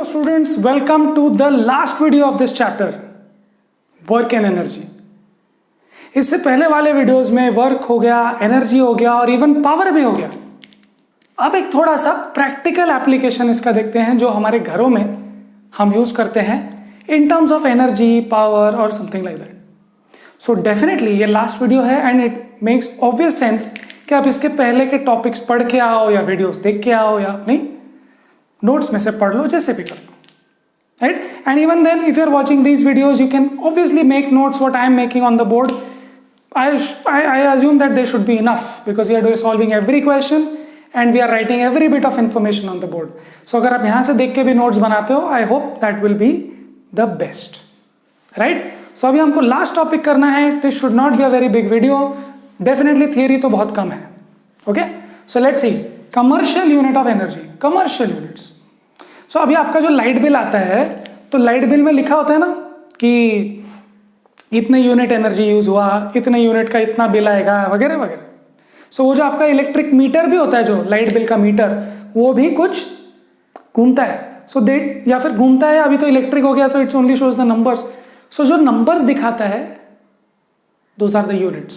students, welcome to the last video of this chapter, work and energy. इससे पहले वाले videos में work हो गया, एनर्जी हो गया और इवन पावर भी हो गया. अब एक थोड़ा सा प्रैक्टिकल एप्लीकेशन इसका देखते हैं जो हमारे घरों में हम यूज करते हैं in terms of energy, power और something like that. So definitely ये लास्ट वीडियो है and it makes obvious sense कि आप इसके पहले के टॉपिक्स पढ़ के आओ या वीडियोस देख के आओ या अपनी नोट्स में से पढ़ लो, जैसे भी कर लो, right. And even then if you are watching these videos you can obviously make notes what I am making on the board. I assume that they should be enough because we are solving every question and we are writing every bit of information on the board. So अगर आप यहाँ से देख के भी notes बनाते हो, I hope that will be the best, right? So अभी हमको लास्ट टॉपिक करना है. This should not be a very big video. Definitely theory तो बहुत कम है. Okay? So let's see. Commercial unit of energy. Commercial units. So अभी आपका जो लाइट बिल आता है, तो लाइट बिल में लिखा होता है ना कि इतने यूनिट एनर्जी यूज हुआ, इतने यूनिट का इतना बिल आएगा वगैरह वगैरह. सो वो जो आपका इलेक्ट्रिक मीटर भी होता है, जो लाइट बिल का मीटर, वो भी कुछ घूमता है. सो देट या फिर घूमता है, अभी तो इलेक्ट्रिक हो गया, so it's only shows the numbers. So जो नंबर्स दिखाता है दोज आर द यूनिट्स.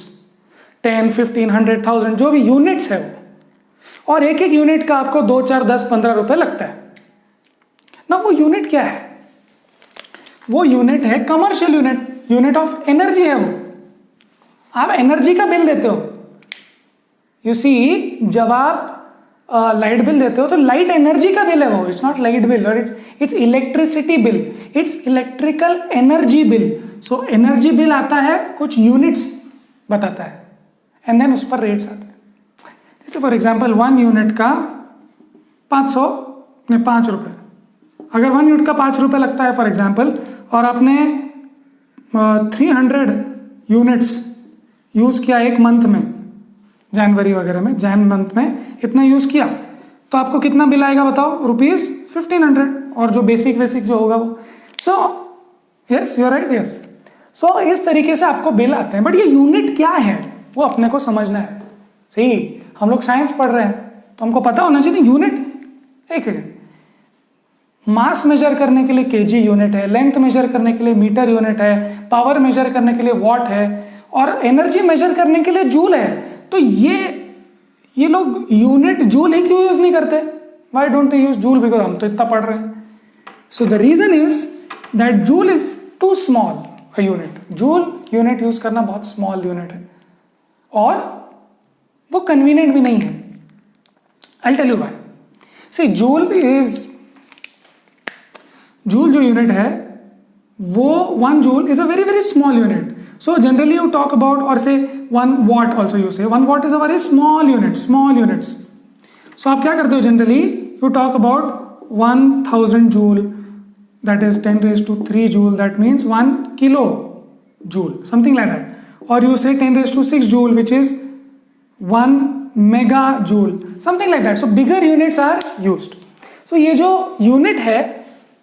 10, 15, 100, 1000 जो भी यूनिट्स है वो, और एक एक यूनिट का आपको 2, 4, 10, 15 रुपए लगता है ना. वो यूनिट क्या है? वो यूनिट है commercial unit. Unit of energy है वो. आप एनर्जी का बिल देते हो. यू सी, जब आप लाइट बिल देते हो तो लाइट एनर्जी का बिल है वो. इट्स नॉट लाइट बिल और it's electricity bill, it's electrical energy bill. So energy bill आता है, कुछ यूनिट्स बताता है एंड देन उस पर रेट्स आते हैं. जैसे फॉर एग्जाम्पल 1 यूनिट का 5 रुपए. अगर 1 यूनिट का 5 रुपए लगता है फॉर एग्जाम्पल, और आपने 300 यूनिट्स यूज किया एक मंथ में, जनवरी वगैरह में, जैन मंथ में इतना यूज किया, तो आपको कितना बिल आएगा बताओ? ₹1500. और जो बेसिक जो होगा वो. So yes, you are right. Yes. So इस तरीके से आपको बिल आते हैं. बट ये यूनिट क्या है वो अपने को समझना है. सही, हम लोग साइंस पढ़ रहे हैं तो हमको पता होना चाहिए यूनिट. एक सेकेंड. मास मेजर करने के लिए केजी यूनिट है, लेंथ मेजर करने के लिए मीटर यूनिट है, पावर मेजर करने के लिए वॉट है, और एनर्जी मेजर करने के लिए जूल है. तो ये लोग यूनिट जूल ही क्यों यूज नहीं करते? Why don't they use joule? Because हम तो इतना पढ़ रहे हैं. So the reason is that joule is too small a unit. Joule unit use करना बहुत स्मॉल यूनिट है और वो कन्वीनियंट भी नहीं है. I tell you why. See, joule जो यूनिट है वो 1 joule is a very very small unit. So generally you talk about, और say 1 watt also you say 1 watt is a very small unit, small units. So आप क्या करते हो generally? You talk about 1000 joule, that is 10⁻³ joule, that means 1 kilo joule, something like that. और you say 10⁻⁶ joule which is 1 mega joule, something like that. So bigger units are used. So ये जो unit है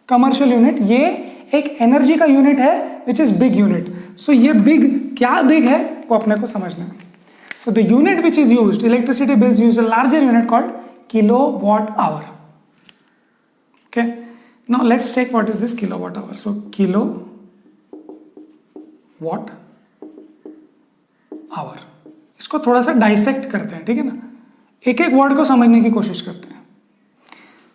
commercial unit, ये एक energy का unit है which is big unit. सो ये big क्या बिग है वो अपने को समझना है. So the unit which is used, electricity bills use a larger unit called kilowatt hour. Okay, now let's take what is this kilowatt hour. So kilo watt hour, इसको थोड़ा सा डाइसेक्ट करते हैं, ठीक है ना. एक एक वर्ड को समझने की कोशिश करते हैं.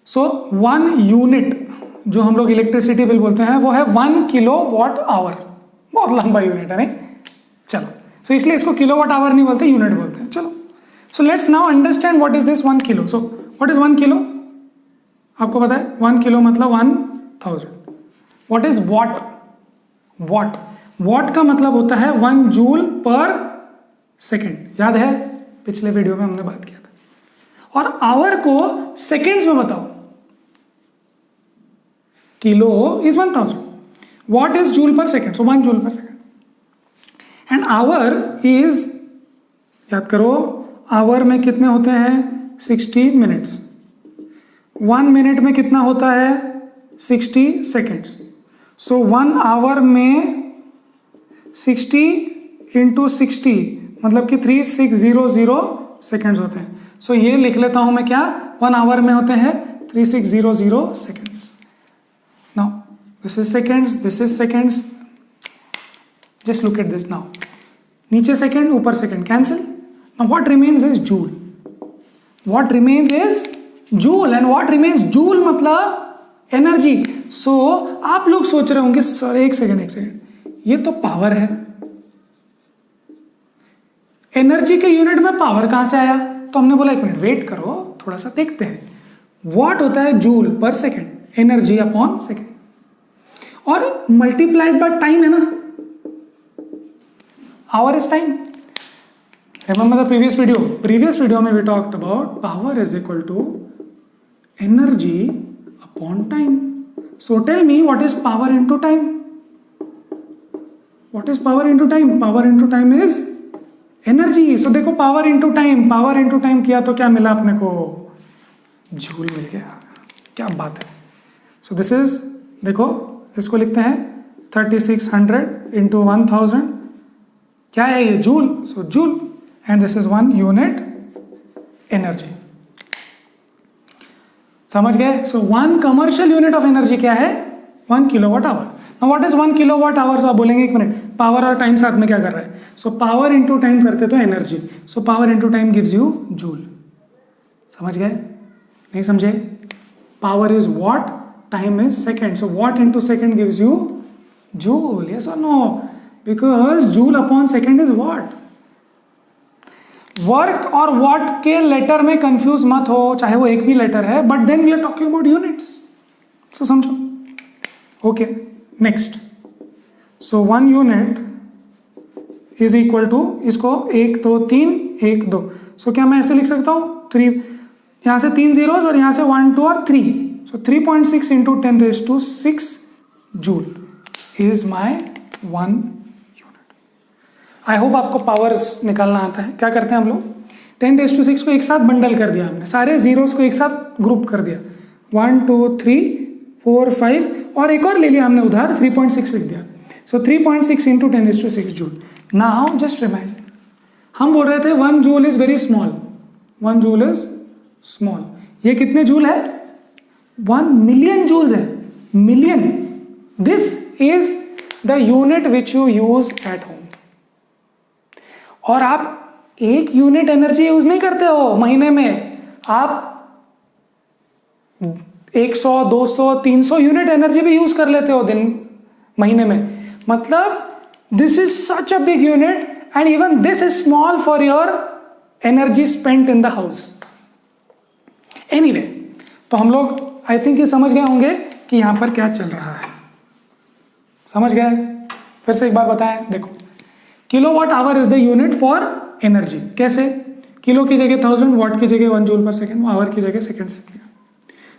सो 1 यूनिट जो हम लोग इलेक्ट्रिसिटी बिल बोलते हैं वो है 1 किलोवाट आवर. बहुत लंबा यूनिट है, नहीं? चलो, सो इसलिए इसको किलोवाट आवर नहीं बोलते, यूनिट बोलते हैं. चलो, so let's now understand what is this 1 kilo. So what is 1 kilo? आपको पता है 1 किलो मतलब 1000. What is what? वॉट का मतलब होता है 1 जूल पर सेकेंड. याद है, पिछले वीडियो में हमने बात किया था. और आवर को सेकेंड्स में बताओ. Kilo is 1000. What is joule per second? So 1 joule per second. And hour is, याद करो, hour में कितने होते हैं? 60 minutes. 1 minute में कितना होता है? 60 seconds. So 1 hour में 60 into 60 मतलब कि 3600 seconds होते हैं. So ये लिख लेता हूं मैं क्या? 1 hour में होते हैं 3600 seconds. This is seconds, this is seconds, just look at this now, नीचे सेकेंड ऊपर second cancel, now what remains is joule, what remains is joule, and what remains joule मतलब एनर्जी। सो आप लोग सोच रहे होंगे सर एक सेकेंड, ये तो पावर है, एनर्जी के यूनिट में पावर कहां से आया? तो हमने बोला एक मिनट वेट करो, थोड़ा सा देखते हैं। व्हाट होता है joule per second, energy upon second, और मल्टीप्लाइड बाय टाइम है ना, hour is time. Remember the previous video में we talked about power is equal to energy upon time. So tell me what is power into time, what is power into time? Power into time is energy. So देखो power into time किया तो क्या मिला अपने को? Jute mill गया। क्या बात है। सो दिस इज, देखो इसको लिखते हैं 3600 इंटू 1000, क्या है ये? Joule. So joule, and this is 1 unit energy. समझ गए? So 1 commercial unit of energy क्या है? 1 kilowatt hour. Now what is 1 kilowatt hour? So आप बोलेंगे एक मिनट, पावर और टाइम साथ में क्या कर रहा है? सो पावर इंटू टाइम करते तो energy, so power into time gives you joule. समझ गए? नहीं समझे? Power is watt, time is second, so watt into second gives you joule. Yes और no? Because joule upon second is watt. Work और watt के letter में confuse मत हो, चाहे वो एक भी लेटर है, but then we are talking about units. So समझो। Okay, next. So 1 unit is equal to, इसको 1 2 3 1 2, सो क्या मैं ऐसे लिख सकता हूं 3, यहां से 3 जीरोज और यहां से 1 2 और 3, सो 3.6 into 10⁶ joule is my 1 unit. I hope आपको पावर्स निकालना आता है। क्या करते हैं हम लोग? 10⁶ को एक साथ बंडल कर दिया हमने, सारे जीरोस को एक साथ ग्रुप कर दिया, 1 2 3 4 5, और एक और ले लिया हमने उधार, 3.6 लिख दिया। सो 3.6 into 10⁶ joule. Now just remind, हम बोल रहे थे 1 joule is very small, 1 joule is small. ये कितने जूल है? 1 मिलियन जूल्स है, million. This is the unit which you use at home. और आप 1 यूनिट एनर्जी यूज नहीं करते हो महीने में, आप 100 200 300 यूनिट एनर्जी भी यूज कर लेते हो दिन महीने में। मतलब this is such a big unit, and even this is small for your energy spent in the house. Anyway, तो हम लोग आई थिंक ये समझ गए होंगे कि यहां पर क्या चल रहा है। समझ गए? फिर से एक बार बताएं। देखो, kilowatt hour is the unit for energy. कैसे? किलो की जगह 1000, वाट की जगह 1 जूल पर सेकेंड, आवर की जगह सेकेंड से किया,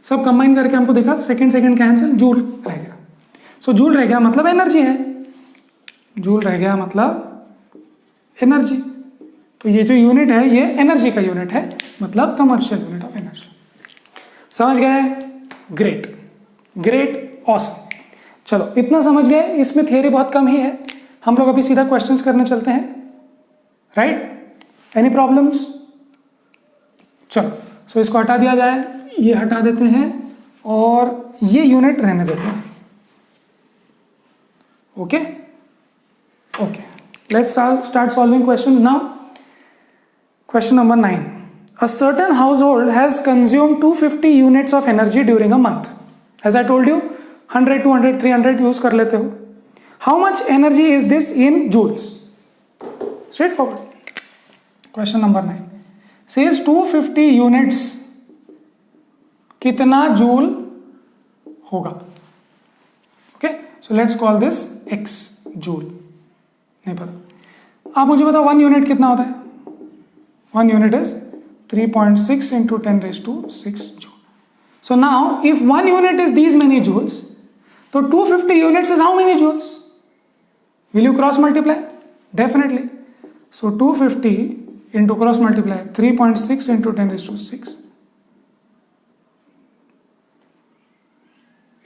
सब कंबाइन करके हमको देखा, सेकेंड कैंसिल, जूल रह गया। सो जूल रह गया मतलब एनर्जी है, जूल रह गया मतलब एनर्जी। तो ये जो यूनिट है ये एनर्जी का यूनिट है, मतलब कमर्शियल यूनिट ऑफ एनर्जी। समझ गए? Great great, awesome. चलो इतना समझ गए। इसमें थियरी बहुत कम ही है, हम लोग अभी सीधा क्वेश्चंस करने चलते हैं। राइट? Any problems? चलो, सो इसको हटा दिया जाए, ये हटा देते हैं और ये यूनिट रहने देते हैं। Okay okay, let's start solving questions now. Question number 9, a certain household has consumed 250 units of energy during a month. As I told you, 100 200 300 use कर लेते हो। How much energy is this in joules? Straightforward. Question number 9 says 250 units कितना joule होगा? Okay, so let's call this x joule. नहीं पता, आप मुझे बताओ 1 यूनिट कितना होता है? 1 unit is 3.6 into 10⁶ joule. So now if 1 unit is these many joules, तो 250 units is how many joules? Will you cross multiply? Definitely. So 250 into cross multiply 3.6 into 10⁶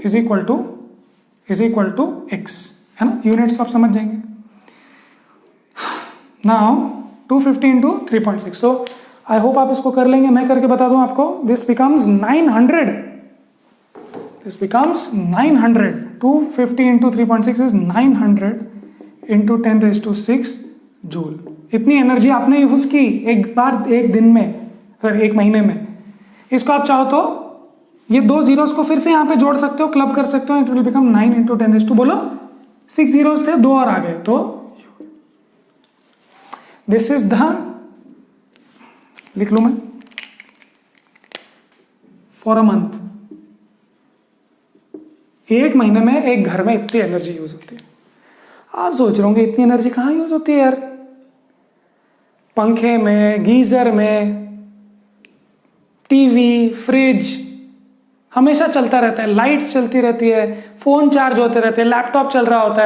is equal to x, है ना? Units आप समझ जाएंगे। Now 250 into 3.6, so I hope आप इसको कर लेंगे, मैं करके बता दूं आपको। This becomes 900, this becomes 900. 250 into 3.6 is 900 into 10⁻⁶ joule. इतनी एनर्जी आपने यूज की एक बार एक दिन में, फिर एक महीने में. इसको आप चाहो तो ये दो जीरोस को फिर से यहां पे जोड़ सकते हो, क्लब कर सकते हो. इट विल बिकम 9 into 10⁻, बोलो 6 जीरोस थे, दो और आ गए. तो दिस इज द, लिख लू मैं, फॉर अ मंथ. एक महीने में एक घर में इतनी एनर्जी यूज होती है. आप सोच रहे होंगे इतनी एनर्जी कहां यूज होती है यार? पंखे में, गीजर में, टीवी, फ्रिज हमेशा चलता रहता है, लाइट्स चलती रहती है, फोन चार्ज होते रहते हैं, लैपटॉप चल रहा होता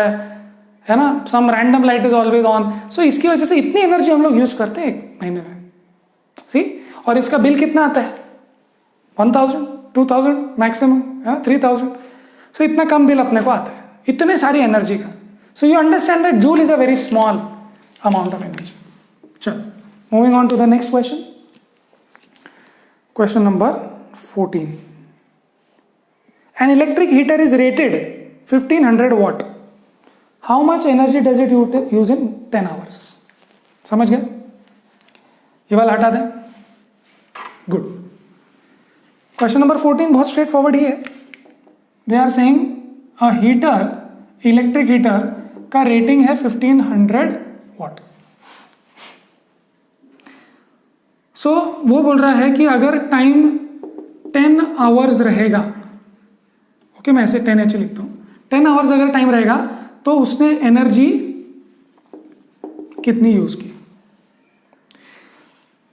है ना, some random light is always on. So इसकी वजह से इतनी एनर्जी हम लोग यूज करते हैं एक महीने में. सी, और इसका बिल कितना आता है? 1000, 2000 मैक्सिमम, 3000. सो इतना कम बिल अपने को आता है इतने सारी एनर्जी का. So you understand that joule is a very small amount of energy. चलो, moving on to the next question. Question number 14. An electric heater is rated 1500 watt. How much energy does it use in 10 hours? समझ गए? ये वाला हटा दें. Good. Question number 14 बहुत straight forward ही है. They are saying a heater, electric heater का रेटिंग है 1500 वाट. सो वो बोल रहा है कि अगर टाइम 10 आवर्स रहेगा, ओके मैं ऐसे 10H लिखता हूं, 10 आवर्स अगर टाइम रहेगा तो उसने एनर्जी कितनी यूज की.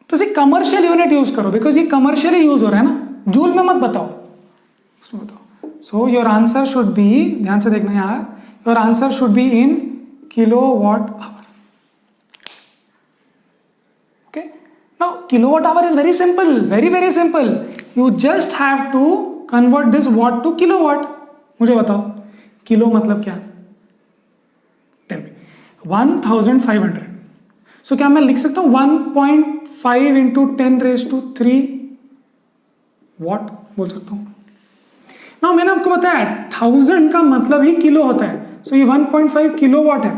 तो इसे कमर्शियल यूनिट यूज करो, बिकॉज ये कमर्शियली यूज हो रहा है ना. जूल में मत बताओ, उसमें बताओ. So your answer should be, ध्यान से देखना यहां, your answer should be in kilowatt hour. Okay, now kilowatt hour is very simple, very very simple. You just have to convert this watt to kilowatt. मुझे बताओ kilo मतलब क्या? Tell me. 1500. सो क्या मैं लिख सकता हूं 1.5 into 10⁻³ वॉट बोल सकता हूं ना. मैंने आपको बताया 1000 का मतलब ही किलो होता है. सो ये 1.5 किलोवाट है.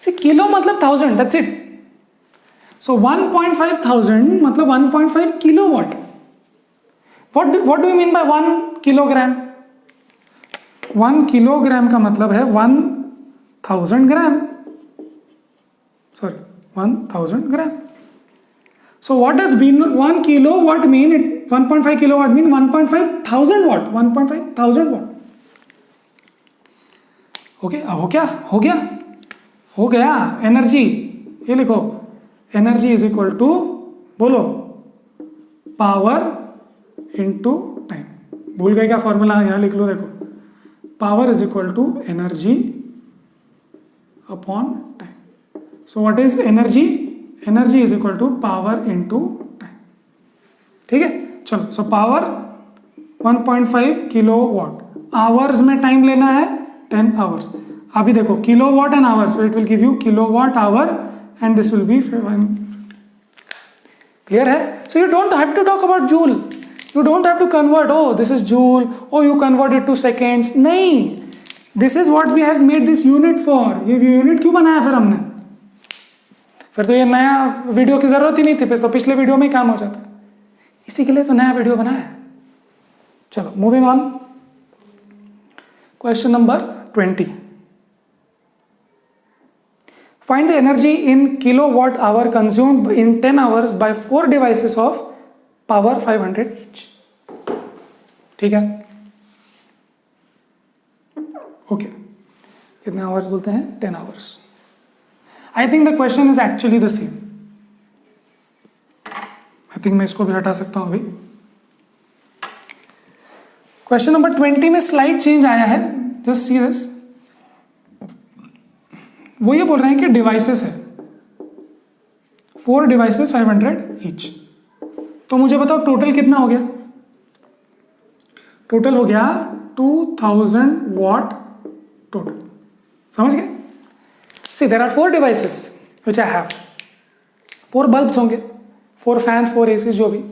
सी, किलो मतलब 1000, दैट्स इट. सो 1.5 थाउजेंड मतलब 1.5 kilowatt. What do you mean by 1 kilogram? 1 kilogram का मतलब है 1000 ग्राम. Sorry, 1000 gram. So what does 1 kilowatt mean? 1.5 kilowatt mean 1.5 thousand watt. 1.5 thousand watt. Okay, अब हो गया एनर्जी. ये लिखो, एनर्जी इज इक्वल टू, बोलो, पावर इनटू टाइम. भूल गए क्या फॉर्मूला? यहां लिख लो, देखो, power is equal to energy upon time. So what is energy? Energy is equal to power into time. ठीक है, चलो. So power 1.5 kilowatt. आवर्स में टाइम लेना है 10 आवर्स. अभी देखो kilowatt and hours, so it will give you kilowatt hour and this will be. Clear है? So you don't have to talk about joule. You don't have to convert, oh this is joule, oh you convert it to seconds. नहीं, this is what we have made this unit for. ये unit क्यों बनाया फिर हमने? फिर तो ये नया वीडियो की जरूरत ही नहीं थी, फिर तो पिछले वीडियो में ही काम हो जाता. इसी के लिए तो नया वीडियो बनाया है. चलो, moving on. Question number 20. Find the energy in kilowatt our consumed in 10 hours bye 4 devices of power 500 each. ठीक है, ओके. कितने आवर्स बोलते हैं? 10 hours. I think the question is actually the same. I think मैं इसको भी हटा सकता हूं अभी. क्वेश्चन नंबर 20 में स्लाइड चेंज आया है. Just see this. वो ये बोल रहे हैं कि डिवाइसेस है 4 डिवाइसेस 500 ईच. तो मुझे बताओ टोटल कितना हो गया? टोटल हो गया 2000 वॉट टोटल. समझ गए? See, there are 4 devices which I have. 4 bulbs होंगे, 4 फैंस, 4 एसी, जो भी.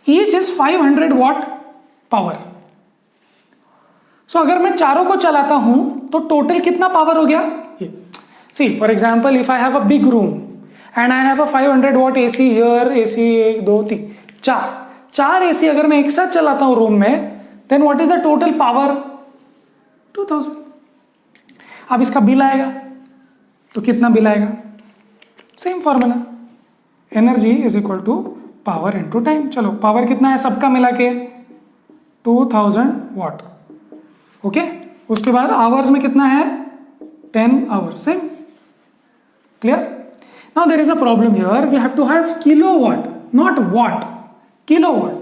Each is 500 watt power. So अगर मैं चारों को चलाता हूं तो टोटल कितना पावर हो गया ये. See for example if I have a big room and I have a 500 watt AC here, AC 1 2 3 चार एसी अगर मैं एक साथ चलाता हूं रूम में, then what is the total power? 2000. अब इसका बिल आएगा तो कितना बिल आएगा? Same formula, energy is equal to power into time. चलो पावर कितना है सबका मिला के? 2000 वॉट. ओके, उसके बाद आवर्स में कितना है? 10 hours. Same. Clear? Now there is a problem here, we have to have kilowatt not watt. Kilowatt.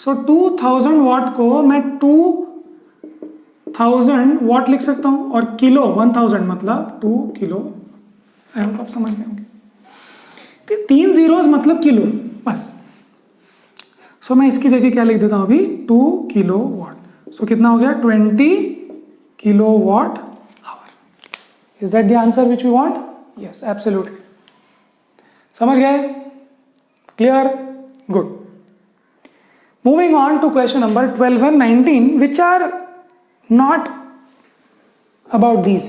So 2000 watt को मैं 2000 वॉट लिख सकता हूं और किलो 1000 मतलब 2 किलो. आई होप आप समझ गए होंगे. 3 जीरोस मतलब किलो बस. सो मैं इसकी जगह क्या लिख देता हूं अभी? 2 किलो वॉट. सो कितना हो गया? 20 kilo watt hour. Is that the answer which we want? Yes, absolutely. समझ गए? Clear? Good. Moving on to question number 12 and 19 which are not about these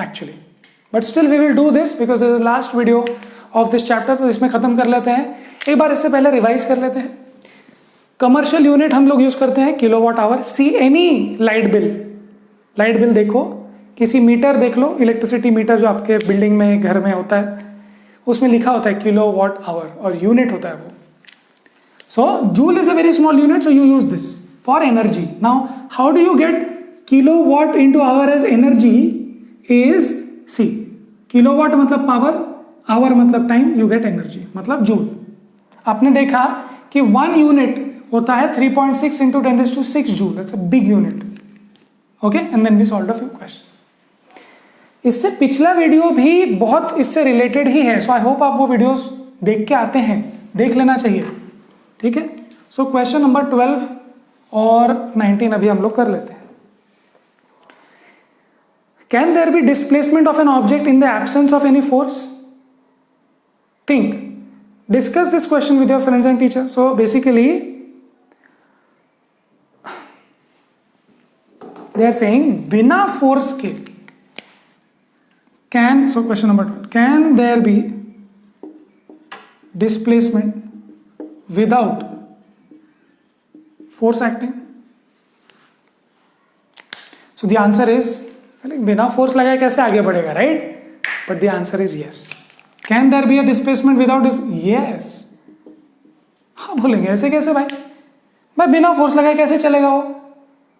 actually, but still we will do this because this is the last video of this chapter. तो इसमें खत्म कर लेते हैं. एक बार इससे पहले रिवाइज कर लेते हैं. कमर्शियल यूनिट हम लोग यूज करते हैं kilowatt hour. See any light bill देखो, किसी मीटर देख लो, इलेक्ट्रिसिटी मीटर जो आपके बिल्डिंग में घर में होता है उसमें लिखा होता है किलोवाट आवर और यूनिट होता है वो. So joule is a very small unit, so you use this for energy. Now how do you get kilowatt into hour as energy? Is see, kilowatt मतलब पावर, आवर मतलब time, you get energy मतलब joule. आपने देखा कि 1 unit होता है 3.6 into 10⁶ joule. That's a big unit. Okay, and then we solve a few question. इससे पिछला वीडियो भी बहुत इससे रिलेटेड ही है. सो आई होप आप वो वीडियोस देख के आते हैं, देख लेना चाहिए. ठीक है. सो क्वेश्चन नंबर 12 और 19 अभी हम लोग कर लेते हैं. Can there be displacement of an object in the absence of any force? Think, discuss this question with your friends and teacher. So basically they are saying बिना फोर्स के can, so question number 12, can there be displacement without force acting? So the answer is बिना force लगाए कैसे आगे बढ़ेगा, right? But the answer is yes. Can there be a displacement without yes? हाँ बोलेंगे ऐसे कैसे भाई बिना फोर्स लगाए कैसे चलेगा वो?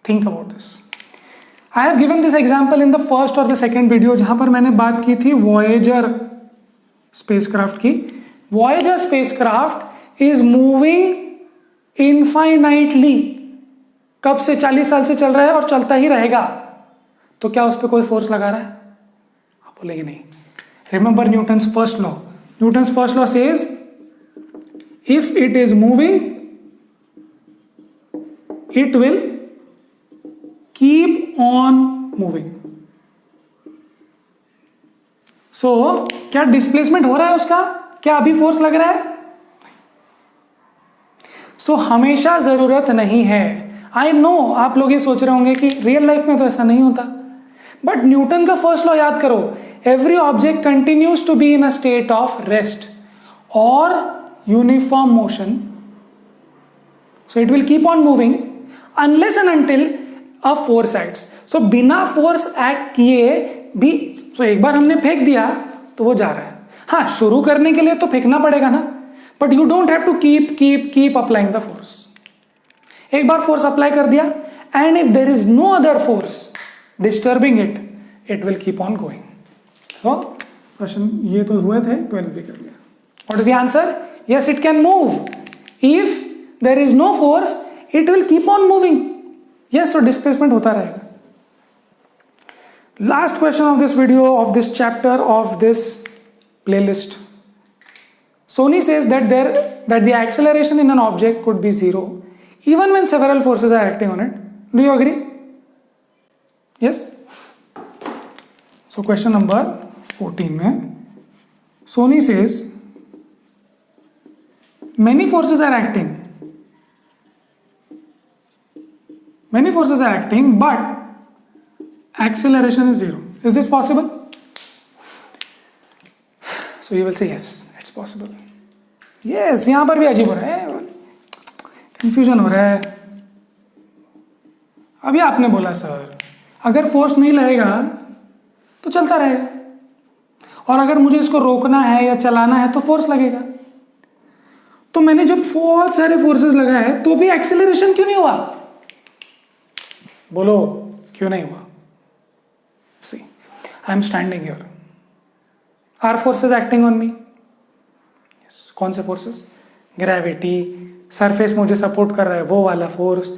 Think about this. I have given this example in the first और द सेकंड वीडियो जहां पर मैंने बात की थी वॉयेजर स्पेसक्राफ्ट की. Voyager spacecraft is moving infinitely. कब से? 40 साल से चल रहा है और चलता ही रहेगा. तो क्या उस पर कोई फोर्स लगा रहा है? आप बोलेंगे नहीं. Remember Newton's first law. Newton's first law says if it is moving, it will keep on moving. So क्या डिस्प्लेसमेंट हो रहा है उसका? क्या अभी फोर्स लग रहा है? सो हमेशा जरूरत नहीं है. आई नो आप लोग ये सोच रहे होंगे कि रियल लाइफ में तो ऐसा नहीं होता, बट न्यूटन का फर्स्ट लॉ याद करो. Every object continues to be in a state of rest or uniform motion. So it will keep on moving unless and until a force acts. So बिना force act किए भी, so एक बार हमने फेंक दिया तो वो जा रहा है. हाँ, शुरू करने के लिए तो फेंकना पड़ेगा ना, but you don't have to keep applying the force. एक बार force apply कर दिया and if there is no other force disturbing it, it will keep on going. So question ये तो हुए थे, 12 भी कर लिया. What is the answer? Yes, it can move. If there is no force, it will keep on moving. Yes, so displacement होता रहेगा. Last question of this video, of this chapter, of this playlist. Sony says that the acceleration in an object could be 0 even when several forces are acting on it. Do you agree? Yes. So question number 14 में Sony says many forces are acting but acceleration is 0. Is this possible? So you will say yes, it's possible. Yes, यहां पर भी अजीब हो रहा है, confusion हो रहा है. अभी आपने बोला सर अगर फोर्स नहीं लगेगा तो चलता रहेगा, और अगर मुझे इसको रोकना है या चलाना है तो फोर्स लगेगा. तो मैंने जब बहुत सारे फोर्सेस लगाए तो भी एक्सेलरेशन क्यों नहीं हुआ? बोलो क्यों नहीं हुआ? See, I am standing here. Are forces acting on me? कौन से फोर्सेस? ग्रेविटी, सरफेस मुझे सपोर्ट कर रहा है वो वाला फोर्स,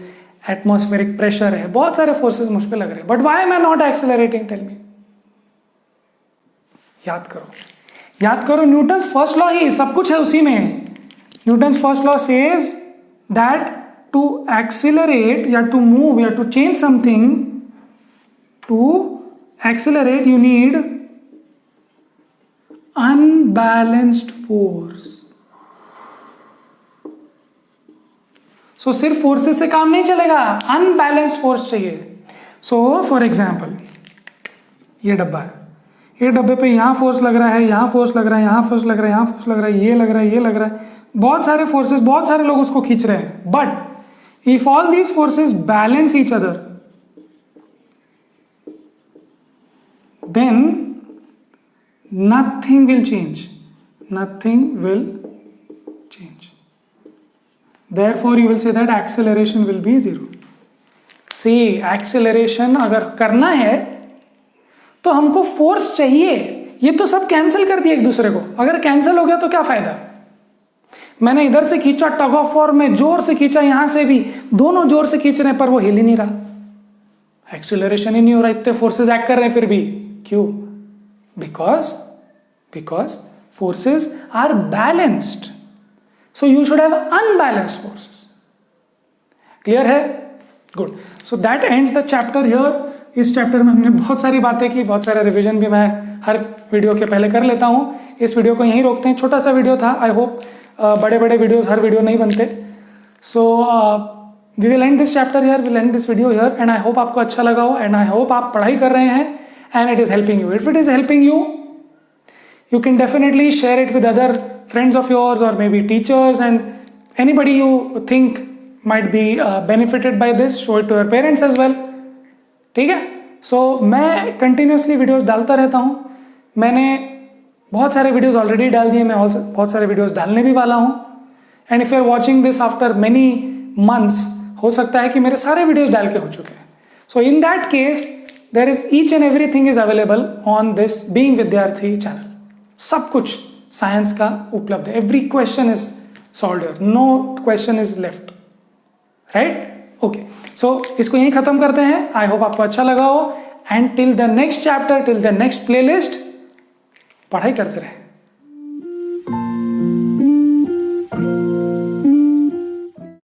एटमॉस्फेरिक प्रेशर है, बहुत सारे फोर्सेस मुझ पे लग रहे हैं. But why am I not accelerating? Tell me. याद करो, याद करो, न्यूटन्स फर्स्ट लॉ ही सब कुछ है उसी में. Newton's first law says that to accelerate या टू मूव या to change something, to accelerate you need unbalanced force. So सिर्फ फोर्सेस से काम नहीं चलेगा, अनबैलेंस्ड फोर्स चाहिए. सो फॉर एग्जाम्पल ये डब्बा है, ये डब्बे पे यहां फोर्स लग रहा है, यहां फोर्स लग रहा है, यहां फोर्स लग रहा है, यहां फोर्स लग रहा है, ये लग रहा है, ये लग रहा है, बहुत सारे फोर्सेस, बहुत सारे लोग उसको खींच रहे हैं. But if all these forces balance each other, then nothing will change, nothing will change. Therefore you will say that acceleration will be 0. See, acceleration अगर करना है तो हमको फोर्स चाहिए. ये तो सब कैंसिल कर दिया एक दूसरे को. अगर कैंसिल हो गया तो क्या फायदा? मैंने इधर से खींचा टग ऑफ वॉर में, जोर से खींचा, यहां से भी, दोनों जोर से खींच रहे हैं पर वो हिल ही नहीं रहा, एक्सेलरेशन ही नहीं हो रहा. इतने फोर्सेस एक्ट कर रहे हैं फिर भी. क्यों? Because forces are balanced. So you should have unbalanced forces. Clear है? Good. So that ends the chapter here. इस चैप्टर में हमने बहुत सारी बातें की, बहुत सारे रिवीजन भी मैं हर वीडियो के पहले कर लेता हूँ. इस वीडियो को यहीं रोकते हैं. छोटा सा वीडियो था. आई होप बड़े बड़े वीडियोस हर वीडियो नहीं बनते. So we will end this chapter here, will end this video here, and I hope आपको अच्छा लगा हो, एंड आई होप आप पढ़ाई कर रहे हैं and it is helping you. If it is helping you, you can definitely share it with other friends of yours or maybe teachers and anybody you think might be benefited by this. Show it to your parents as well. ठीक है? So मैं continuously videos डालता रहता हूँ. मैंने बहुत सारे videos already डाल दिए, मैं बहुत सारे videos डालने भी वाला हूँ. And if you are watching this after many months, हो सकता है कि मेरे सारे videos डाल के हो चुके हैं. So in that case, there is each and everything is available on this Being Vidyarthi channel. सब कुछ साइंस का उपलब्ध है. Every question is solved here, no question is left. Right? Okay, so इसको यहीं खत्म करते हैं. आई होप आपको अच्छा लगा हो, and till the next chapter, till the next playlist, पढ़ाई करते रहे.